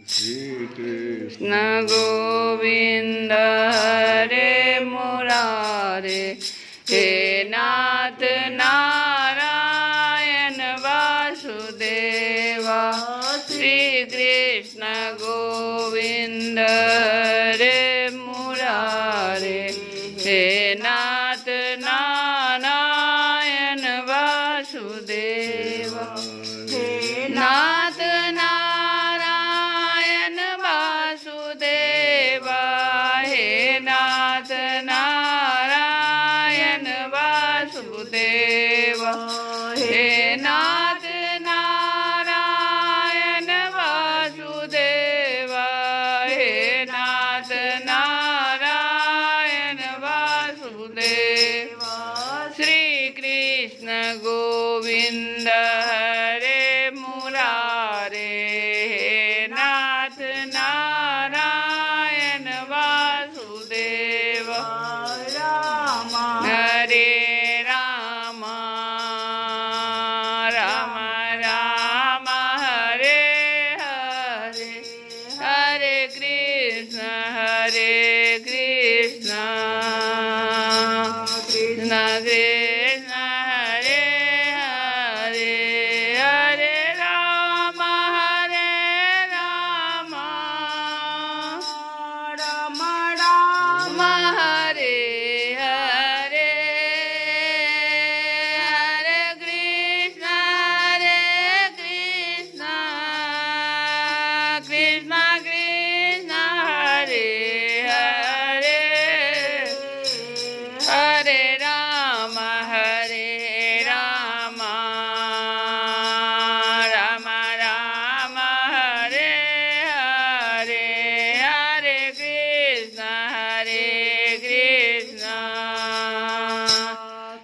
श्री कृष्ण गोविंद हरे मुरारे, हे नाथ नारायण वासुदेवा। श्री कृष्ण गोविंद हरे मुरारे, हे नाथ नारायण वासुदेवा। हे नाथ नारायण वासुदेवा, हे नाथ नारायण वासुदेवा, हे नाथ नारायण वासुदेवा, हे नाथ नारायण वासुदेवा। श्री कृष्ण गोविंद हरे मुरारे, हे नाथ नारायण वासुदेवा। राम हरे राम, राम राम हरे हरे, हरे कृष्ण कृष्ण कृष्ण हरे हरे, हरे राम राम राम हरे हरे, हरे कृष्ण कृष्ण कृष्ण हरे हरे, हरे राम राम राम हरे हरे, हरे कृष्ण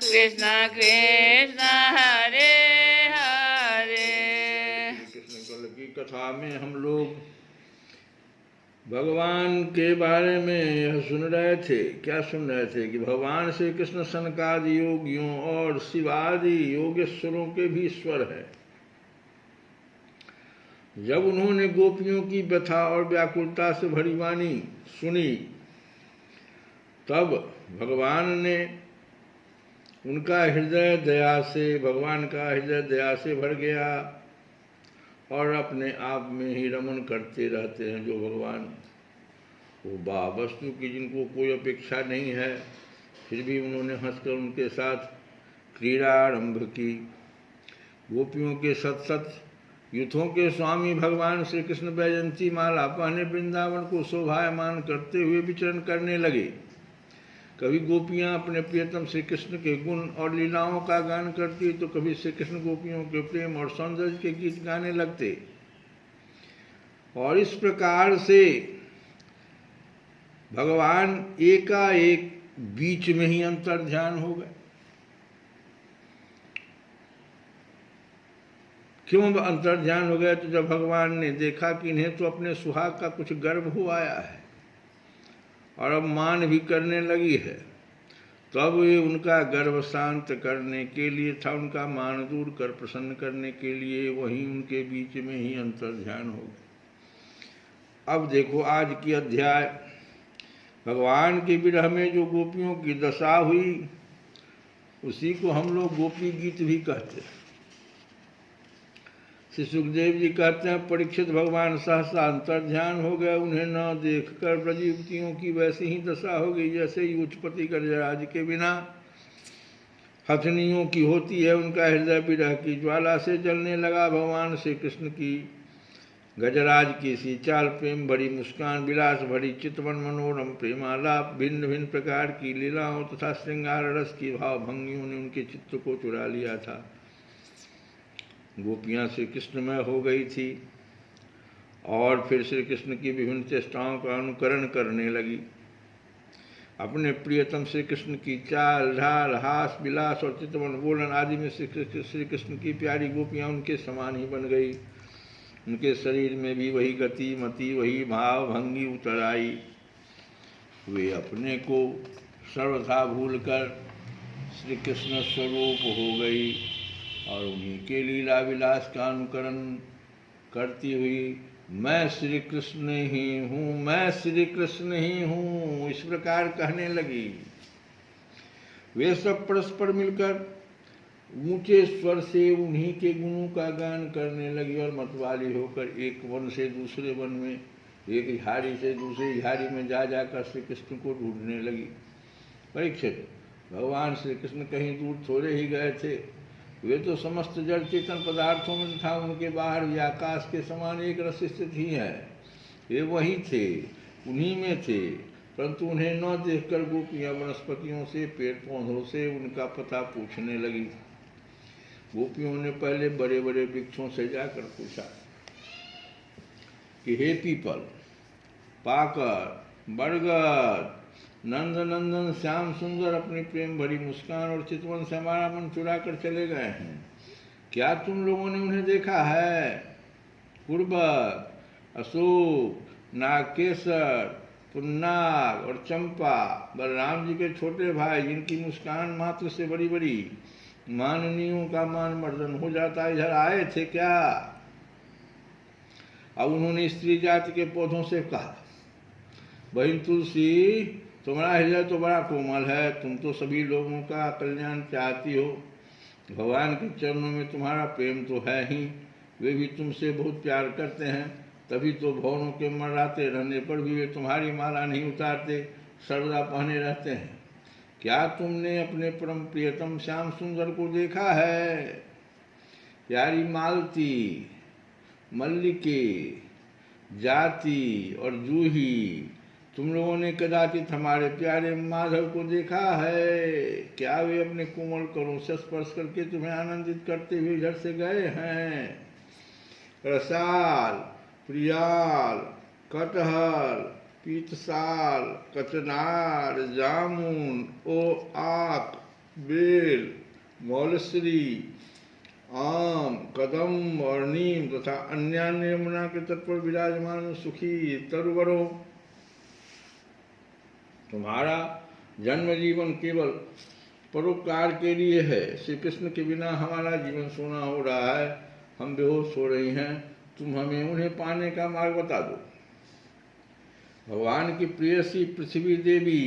कृष्ण कृष्ण हरे हरे। कृष्ण कल की कथा में हम लोग भगवान के बारे में यह सुन रहे थे। क्या सुन रहे थे कि भगवान श्री कृष्ण सनकादि योगियों और शिवादि योगेश्वरों के भी ईश्वर है। जब उन्होंने गोपियों की व्यथा और व्याकुलता से भरी वाणी सुनी, तब भगवान ने उनका हृदय दया से, भगवान का हृदय दया से भर गया और अपने आप में ही रमन करते रहते हैं जो भगवान। वो बा वस्तु की जिनको कोई अपेक्षा नहीं है, फिर भी उन्होंने हंसकर उनके साथ क्रीड़ा आरंभ की। गोपियों के सतसत युद्धों के स्वामी भगवान श्री कृष्ण वैजयंती माला पहने वृंदावन को शोभायमान करते हुए विचरण करने लगे। कभी गोपियां अपने प्रियतम श्री कृष्ण के गुण और लीलाओं का गान करती, तो कभी श्री कृष्ण गोपियों के प्रेम और सौंदर्य के गीत गाने लगते। और इस प्रकार से भगवान एकाएक बीच में ही अंतर्ध्यान हो गए। क्यों अंतर्ध्यान हो गए? तो जब भगवान ने देखा कि इन्हें तो अपने सुहाग का कुछ गर्व हो आया है और अब मान भी करने लगी है, तब ये उनका गर्व शांत करने के लिए था, उनका मान दूर कर प्रसन्न करने के लिए वहीं उनके बीच में ही अंतर्ध्यान हो गए। अब देखो आज की अध्याय, भगवान के विरह में जो गोपियों की दशा हुई, उसी को हम लोग गोपी गीत भी कहते हैं। श्री सुखदेव जी कहते हैं, परीक्षित भगवान सहसा अंतर्ध्यान हो गए, उन्हें न देखकर ब्रज युवतियों की वैसी ही दशा हो गई जैसे ही उच्चपति गजराज के बिना हथनियों की होती है। उनका हृदय विरह की ज्वाला से जलने लगा। भगवान श्री कृष्ण की गजराज की सी चाल, प्रेम भरी मुस्कान, विलास भरी चितवन, मनोरम प्रेमालाप, भिन्न भिन्न प्रकार की लीलाओं तथा श्रृंगार रस की भावभंगियों ने उनके चित्त को चुरा लिया था। गोपियाँ श्री कृष्णमय हो गई थी और फिर श्री कृष्ण की विभिन्न चेष्टाओं का अनुकरण करने लगी। अपने प्रियतम श्री कृष्ण की चाल ढाल, हास विलास और चितवन बोलन आदि में श्री कृष्ण की प्यारी गोपियाँ उनके समान ही बन गई। उनके शरीर में भी वही गति मति, वही भाव भंगी उतर आई। वे अपने को सर्वथा भूलकर श्री कृष्ण स्वरूप हो गई और उन्हीं के लीला विलास का अनुकरण करती हुई मैं श्री कृष्ण ही हूँ, मैं श्री कृष्ण ही हूँ, इस प्रकार कहने लगी। वे सब परस्पर मिलकर ऊंचे स्वर से उन्हीं के गुणों का गान करने लगी और मतवाली होकर एक वन से दूसरे वन में, एक झाड़ी से दूसरी झाड़ी में जा जाकर श्री कृष्ण को ढूंढने लगी। परीक्षित, भगवान श्री कृष्ण कहीं दूर थोड़े ही गए थे। वे तो समस्त जड़ चेतन पदार्थों में था, उनके बाहर भी आकाश के समान एक रस स्थित ही है। वे वहीं थे, उन्हीं में थे, परंतु उन्हें न देखकर गोपियां वनस्पतियों से, पेड़ पौधों से उनका पता पूछने लगी। गोपियों ने पहले बड़े बड़े वृक्षों से जाकर पूछा कि हे पीपल, पाकर, बरगद, नंद नंदन श्याम सुंदर अपनी प्रेम भरी मुस्कान और चितवन से हमारा मन चुरा कर चले गए हैं, क्या तुम लोगों ने उन्हें देखा है? पूर्वक, अशोक, नागकेसर, पुन्नाग और चंपा, बलराम जी के छोटे भाई, जिनकी मुस्कान मात्र से बड़ी बड़ी माननीयों का मान मर्दन हो जाता, इधर आए थे क्या? अब उन्होंने स्त्री जाति के पौधों से कहा, बहन तुलसी, तुम्हारा हृदय तो बड़ा कोमल है, तुम तो सभी लोगों का कल्याण चाहती हो, भगवान के चरणों में तुम्हारा प्रेम तो है ही, वे भी तुमसे बहुत प्यार करते हैं, तभी तो भवनों के मर्राते रहने पर भी वे तुम्हारी माला नहीं उतारते, सर्वदा पहने रहते हैं। क्या तुमने अपने परम प्रियतम श्याम सुंदर को देखा है? प्यारी मालती, मल्लिके, जाति और जूही, तुम लोगों ने कदाचित हमारे प्यारे माधव को देखा है? क्या वे अपने कोमल करों से स्पर्श करके तुम्हें आनंदित करते हुए घर से गए हैं? रसाल, प्रियाल, कटहल, पीतसाल, कचनार, जामुन, आक, बेल, मौलश्री, आम, कदम और नीम तथा अन्य यमुना के तट पर विराजमान सुखी तरुवरों, तुम्हारा जन्म जीवन केवल परोपकार के लिए है। श्री कृष्ण के बिना हमारा जीवन सोना हो रहा है, हम बेहोश हो रही हैं, तुम हमें उन्हें पाने का मार्ग बता दो। भगवान की प्रियसी पृथ्वी देवी,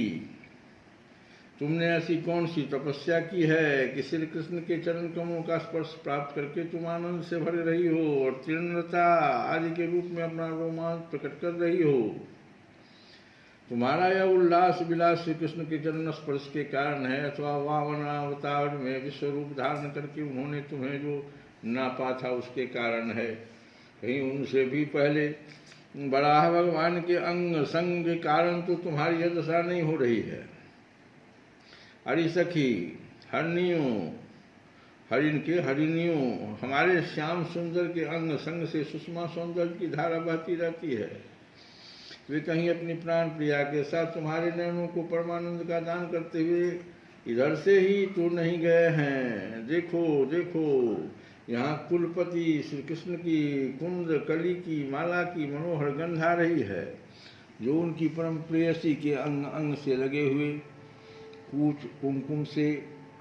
तुमने ऐसी कौन सी तपस्या की है कि श्री कृष्ण के चरण कमलों का स्पर्श प्राप्त करके तुम आनंद से भरे रही हो और तृणलता आदि के रूप में अपना रोमांच प्रकट कर रही हो? तुम्हारा यह उल्लास विलास श्री कृष्ण के चरण स्पर्श के कारण है, अथवा वामनावतार में विश्व रूप धारण करके उन्होंने तुम्हें जो नापा था उसके कारण है? कहीं उनसे भी पहले बराह भगवान के अंग संग के कारण तो तुम्हारी यह दशा नहीं हो रही है। हरि सखी, हरनियों, हरिन के हरिनियों, हमारे श्याम सुंदर के अंग संग से सुषमा सौंदर्य की धारा बहती रहती है। वे कहीं अपनी प्राण प्रिया के साथ तुम्हारे नयनों को परमानंद का दान करते हुए इधर से ही तो नहीं गए हैं। देखो देखो, यहाँ कुलपति श्री कृष्ण की कुंद कली की माला की मनोहर गंध आ रही है, जो उनकी परम प्रेयसी के अंग अंग से लगे हुए कूच कुमकुम से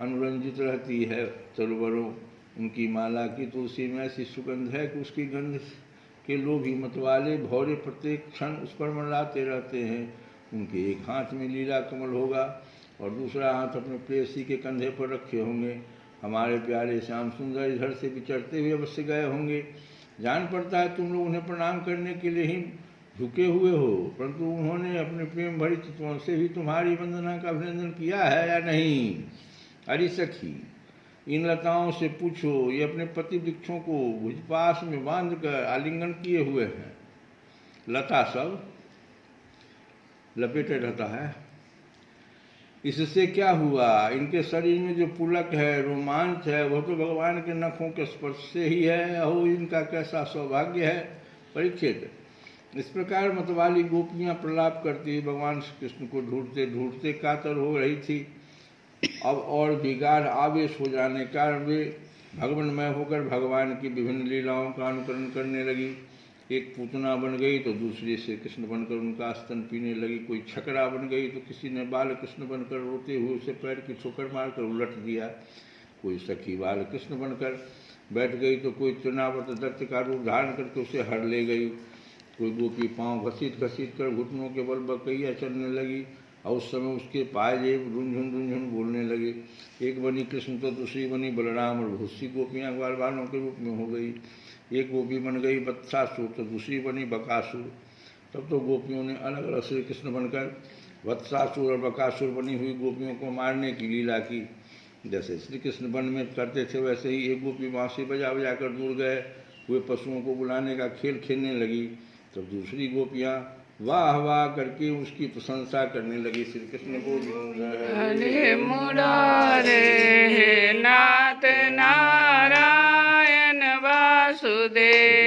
अनुरंजित रहती है। तरुवरों, उनकी माला की तुलसी में ऐसी सुगंध है कि उसकी गंध के लोभी मतवाले भौरे प्रत्येक क्षण उस पर मंडराते रहते हैं। उनके एक हाथ में लीला कमल होगा और दूसरा हाथ अपने प्रेयसी के कंधे पर रखे होंगे। हमारे प्यारे श्याम सुंदर इधर से विचरते हुए अवश्य गए होंगे। जान पड़ता है तुम लोग उन्हें प्रणाम करने के लिए ही झुके हुए हो, परंतु उन्होंने अपने प्रेम भरी चितवन से भी तुम्हारी वंदना का अभिनंदन किया है या नहीं? अरे सखी, इन लताओं से पूछो, ये अपने पति वृक्षों को भुजपास में बांध कर आलिंगन किए हुए हैं। लता सब लपेटे रहता है, इससे क्या हुआ? इनके शरीर में जो पुलक है, रोमांच है, वह तो भगवान के नखों के स्पर्श से ही है। अहो, इनका कैसा सौभाग्य है। परीक्षित, इस प्रकार मतवाली गोपियां प्रलाप करती भगवान श्री कृष्ण को ढूंढते ढूंढते कातर हो रही थी। अब और भी गाढ़ आवेश हो जाने के कारण वे भगवानमय होकर भगवान की विभिन्न लीलाओं का अनुकरण करने लगी। एक पूतना बन गई तो दूसरी श्री कृष्ण बनकर उनका स्तन पीने लगी। कोई छकरा बन गई तो किसी ने बाल कृष्ण बनकर रोते हुए उसे पैर की ठोकर मारकर उलट दिया। कोई सखी बाल कृष्ण बनकर बैठ गई तो कोई तृणावर्त दत्त का रूप धारण करके उसे हर ले गई। कोई गोपी पाँव घसीट घसीट कर घुटनों के बल बकैया चलने लगी और उस समय उसके पाए जेब रुंझुन बोलने लगे। एक बनी कृष्ण तो दूसरी बनी बलराम और बहुत सी गोपियाँ ग्वाल बालों के रूप में हो गई। एक गोपी बन गई वत्सासुर तो दूसरी बनी बकासुर। तब तो गोपियों ने अलग अलग श्री कृष्ण बनकर वत्सासुर और बकासुर बनी हुई गोपियों को मारने की लीला की। जैसे श्री कृष्ण वन में करते थे वैसे ही एक गोपी बाँसुरी बजा बजा कर दूर गए हुए पशुओं को बुलाने का खेल खेलने लगी। तब दूसरी गोपियाँ वाह वाह करके उसकी प्रशंसा करने लगी। श्री कृष्ण को हरे मुरारे नाथ नारायण वासुदेव